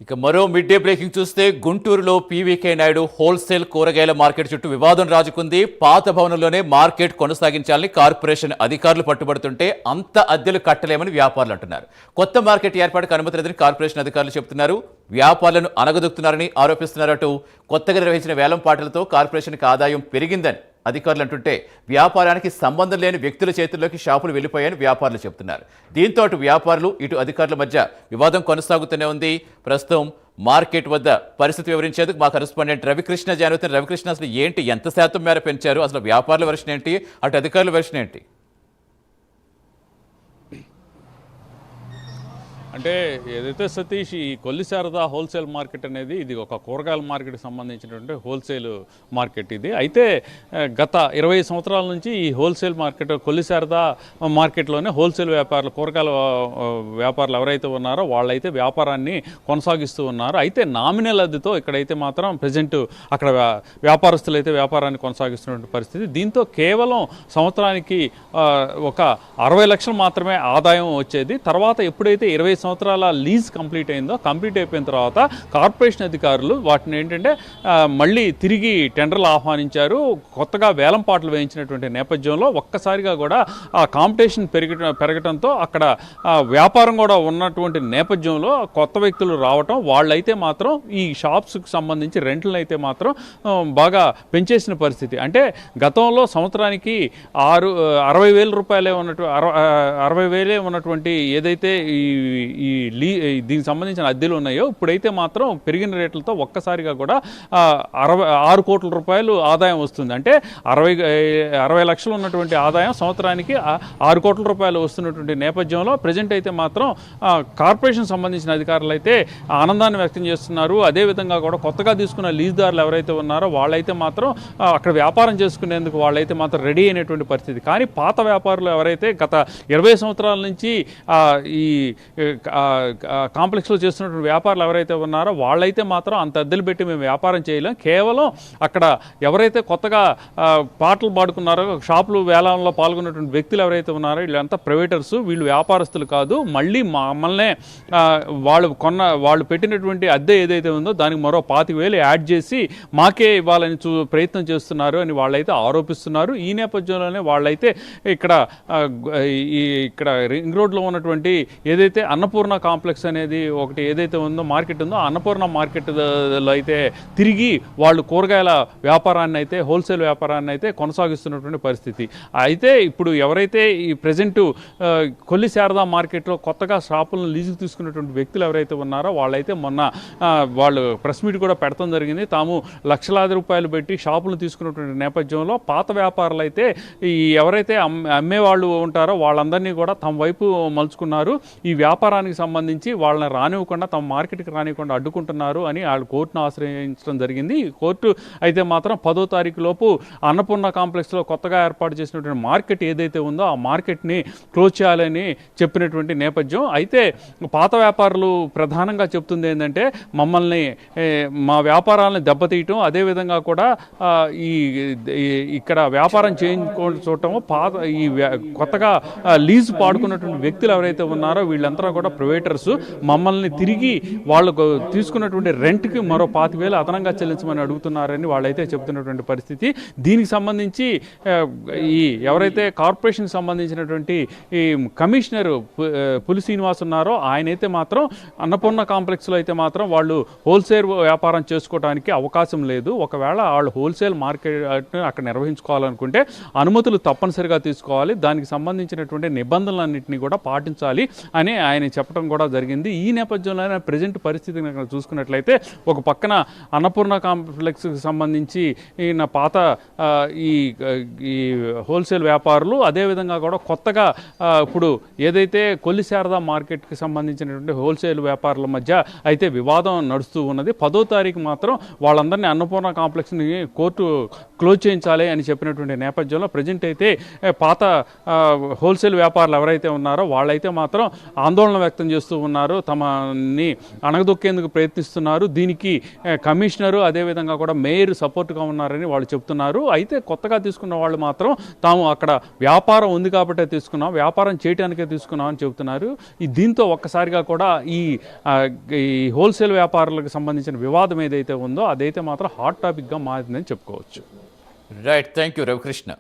ఇక మరో mid day breaking చూస్తే గుంటూరులో పీవీకే నాయుడు హోల్సేల్ కూరగాయల మార్కెట్ చుట్టూ వివాదం రాజుకుంది. పాత భవనంలోనే మార్కెట్ కొనసాగించాలని కార్పొరేషన్ అధికారులు పట్టుబడుతుంటే అంత అద్దెలు కట్టలేమని వ్యాపారులు అంటున్నారు. కొత్త మార్కెట్ ఏర్పాటుకు అనుమతి లేదని కార్పొరేషన్ అధికారులు చెబుతున్నారు. వ్యాపారులను అనగదొక్కుతున్నారని ఆరోపిస్తున్నారు. అటు కొత్తగా నిర్వహించిన వేలం పాటలతో కార్పొరేషన్కి ఆదాయం పెరిగిందని అధికారులు అంటుంటే వ్యాపారానికి సంబంధం లేని వ్యక్తుల చేతుల్లోకి షాపులు వెళ్ళిపోయాయని వ్యాపారులు చెబుతున్నారు. దీంతో అటు వ్యాపారులు ఇటు అధికారుల మధ్య వివాదం కొనసాగుతూనే ఉంది. ప్రస్తుతం మార్కెట్ వద్ద పరిస్థితి వివరించేందుకు మా కరెస్పాండెంట్ రవికృష్ణ జాయిన్ అవుతున్నారు. రవికృష్ణ, అసలు ఏంటి, ఎంత శాతం మేర పెంచారు, అసలు వ్యాపారుల వెర్షన్ ఏంటి, అటు అధికారుల వెర్షన్ ఏంటి? అంటే ఏదైతే సతీష్, ఈ కొల్లి శారదా హోల్సేల్ మార్కెట్ అనేది ఇది ఒక కూరగాయల మార్కెట్కి సంబంధించినటువంటి హోల్సేల్ మార్కెట్. ఇది అయితే గత 20 సంవత్సరాల నుంచి ఈ హోల్సేల్ మార్కెట్ కొల్లి శారదా మార్కెట్లోనే హోల్సేల్ వ్యాపారులు, కూరగాయల వ్యాపారులు ఎవరైతే ఉన్నారో వాళ్ళైతే వ్యాపారాన్ని కొనసాగిస్తూ ఉన్నారు. అయితే నామినల్ అద్దెతో ఇక్కడైతే మాత్రం ప్రజెంట్ అక్కడ వ్యాపారస్తులు అయితే వ్యాపారాన్ని కొనసాగిస్తున్న పరిస్థితి. దీంతో కేవలం సంవత్సరానికి ఒక 60 లక్షలు మాత్రమే ఆదాయం వచ్చేది. తర్వాత ఎప్పుడైతే 20 సంవత్సరాల లీజ్ కంప్లీట్ అయిపోయిన తర్వాత కార్పొరేషన్ అధికారులు వాటిని ఏంటంటే మళ్ళీ తిరిగి టెండర్లు ఆహ్వానించారు. కొత్తగా వేలం పాటలు వేయించినటువంటి నేపథ్యంలో ఒక్కసారిగా కూడా ఆ కాంపిటీషన్ పెరగటంతో అక్కడ వ్యాపారం కూడా ఉన్నటువంటి నేపథ్యంలో కొత్త వ్యక్తులు రావటం, వాళ్ళైతే మాత్రం ఈ షాప్స్కి సంబంధించి రెంట్లను అయితే మాత్రం బాగా పెంచేసిన పరిస్థితి. అంటే గతంలో సంవత్సరానికి 60,000 రూపాయలే ఉన్నటువంటి ఏదైతే ఈ దీనికి సంబంధించిన అద్దెలు ఉన్నాయో ఇప్పుడైతే మాత్రం పెరిగిన రేట్లతో ఒక్కసారిగా కూడా 6 కోట్ల రూపాయలు ఆదాయం వస్తుంది. అంటే 60 లక్షలు ఉన్నటువంటి ఆదాయం సంవత్సరానికి 6 కోట్ల రూపాయలు వస్తున్నటువంటి నేపథ్యంలో ప్రజెంట్ అయితే మాత్రం కార్పొరేషన్ సంబంధించిన అధికారులు అయితే ఆనందాన్ని వ్యక్తం చేస్తున్నారు. అదేవిధంగా కూడా కొత్తగా తీసుకున్న లీజ్దారులు ఎవరైతే ఉన్నారో వాళ్ళైతే మాత్రం అక్కడ వ్యాపారం చేసుకునేందుకు వాళ్ళైతే మాత్రం రెడీ అయినటువంటి పరిస్థితి. కానీ పాత వ్యాపారులు ఎవరైతే గత 20 సంవత్సరాల నుంచి ఈ కాంప్లెక్స్లో చేస్తున్నటువంటి వ్యాపారులు ఎవరైతే ఉన్నారో వాళ్ళైతే మాత్రం అంత అద్దెలు పెట్టి మేము వ్యాపారం చేయలేం, కేవలం అక్కడ ఎవరైతే కొత్తగా పాటలు పాడుకున్నారో షాపులు వేలంలో పాల్గొన్నటువంటి వ్యక్తులు ఎవరైతే ఉన్నారో వీళ్ళంతా ప్రైవేటర్స్, వీళ్ళు వ్యాపారస్తులు కాదు, మళ్ళీ మమ్మల్నే వాళ్ళు పెట్టినటువంటి అద్దె ఏదైతే ఉందో దానికి మరో 25,000 యాడ్ చేసి మాకే ఇవ్వాలని ప్రయత్నం చేస్తున్నారు అని వాళ్ళైతే ఆరోపిస్తున్నారు. ఈ నేపథ్యంలోనే వాళ్ళైతే ఇక్కడ రింగ్ రోడ్లో ఉన్నటువంటి ఏదైతే అన్నపూర్ణ కాంప్లెక్స్ అనేది ఒకటి ఏదైతే ఉందో మార్కెట్ ఉందో అన్నపూర్ణ మార్కెట్లో అయితే తిరిగి వాళ్ళు కూరగాయల వ్యాపారాన్ని అయితే హోల్సేల్ వ్యాపారాన్ని అయితే కొనసాగిస్తున్నటువంటి పరిస్థితి. అయితే ఇప్పుడు ఎవరైతే ఈ ప్రజెంట్ కొల్లి శారదా మార్కెట్లో కొత్తగా షాపులను లీజుకు తీసుకున్నటువంటి వ్యక్తులు ఎవరైతే ఉన్నారో వాళ్ళైతే మొన్న వాళ్ళు ప్రెస్ మీట్ కూడా పెడతాం జరిగింది. తాము లక్షలాది రూపాయలు పెట్టి షాపులను తీసుకున్నటువంటి నేపథ్యంలో పాత వ్యాపారులు అయితే ఈ ఎవరైతే అమ్మేవాళ్ళు ఉంటారో వాళ్ళందరినీ కూడా తమ వైపు మలుచుకున్నారు. ఈ వ్యాపారానికి సంబంధించి వాళ్ళని రానివ్వకుండా, తమ మార్కెట్కి రానివ్వకుండా అడ్డుకుంటున్నారు అని వాళ్ళు కోర్టును ఆశ్రయించడం జరిగింది. ఈ కోర్టు అయితే మాత్రం 10వ తారీఖు లోపు అన్నపూర్ణ కాంప్లెక్స్లో కొత్తగా ఏర్పాటు చేసినటువంటి మార్కెట్ ఏదైతే ఉందో ఆ మార్కెట్ని క్లోజ్ చేయాలని చెప్పినటువంటి నేపథ్యం. అయితే పాత వ్యాపారులు ప్రధానంగా చెప్తుంది ఏంటంటే మమ్మల్ని, మా వ్యాపారాలను దెబ్బతీయటం, అదేవిధంగా కూడా ఇక్కడ వ్యాపారం చూడటం, కొత్తగా లీజు పాడుకున్నటువంటి వ్యక్తులు ఎవరైతే ఉన్నారో వీళ్ళంతా కూడా ప్రైవేటర్స్, మమ్మల్ని తిరిగి వాళ్ళు తీసుకున్నటువంటి రెంట్కి మరో 25,000 అదనంగా చెల్లించమని అడుగుతున్నారని వాళ్ళైతే చెబుతున్నటువంటి పరిస్థితి. దీనికి సంబంధించి ఎవరైతే కార్పొరేషన్ సంబంధించినటువంటి ఈ కమిషనర్ పులి శ్రీనివాస్ ఉన్నారో ఆయనైతే మాత్రం అన్నపూర్ణ కాంప్లెక్స్లో అయితే మాత్రం వాళ్ళు హోల్సేల్ వ్యాపారం చేసుకోవడానికి అవకాశం లేదు. ఒకవేళ వాళ్ళు హోల్సేల్ మార్కెట్ అక్కడ నిర్వహించుకోవాలనుకుంటే అనుమతులు తప్పనిసరిగా తీసుకోవాలి, దానికి సంబంధించినటువంటి నిబంధనలన్నింటినీ కూడా పాటించాలి అని ఆయన చెప్పడం కూడా జరిగింది. ఈ నేపథ్యంలోనే ప్రజెంట్ పరిస్థితిని చూసుకున్నట్లయితే ఒక పక్కన అన్నపూర్ణ కాంప్లెక్స్కి సంబంధించి పాత ఈ హోల్సేల్ వ్యాపారులు, అదేవిధంగా కూడా కొత్తగా ఇప్పుడు ఏదైతే కొల్లి శారదా మార్కెట్కి సంబంధించినటువంటి హోల్సేల్ వ్యాపారుల మధ్య అయితే వివాదం నడుస్తూ ఉన్నది. 10వ తారీఖు మాత్రం వాళ్ళందరినీ అన్నపూర్ణ కాంప్లెక్స్ని కోర్టు క్లోజ్ చేయించాలి అని చెప్పినటువంటి నేపథ్యంలో ప్రజెంట్ అయితే పాత హోల్సేల్ వ్యాపారులు ఎవరైతే ఉన్నారో వాళ్ళైతే మాత్రం ఆందోళన వ్యక్తం చేస్తూ ఉన్నారు, తమని అణగదొక్కేందుకు ప్రయత్నిస్తున్నారు. దీనికి కమిషనరు అదేవిధంగా కూడా మేయర్ సపోర్ట్గా ఉన్నారని వాళ్ళు చెప్తున్నారు. అయితే కొత్తగా తీసుకున్న వాళ్ళు మాత్రం తాము అక్కడ వ్యాపారం ఉంది కాబట్టే తీసుకున్నాం, వ్యాపారం చేయడానికే తీసుకున్నాం అని చెబుతున్నారు. దీంతో ఒక్కసారిగా కూడా ఈ హోల్సేల్ వ్యాపారులకు సంబంధించిన వివాదం ఏదైతే ఉందో అదైతే మాత్రం హాట్ టాపిక్గా మారిందని చెప్పుకోవచ్చు. Right, thank you Ravikrishna.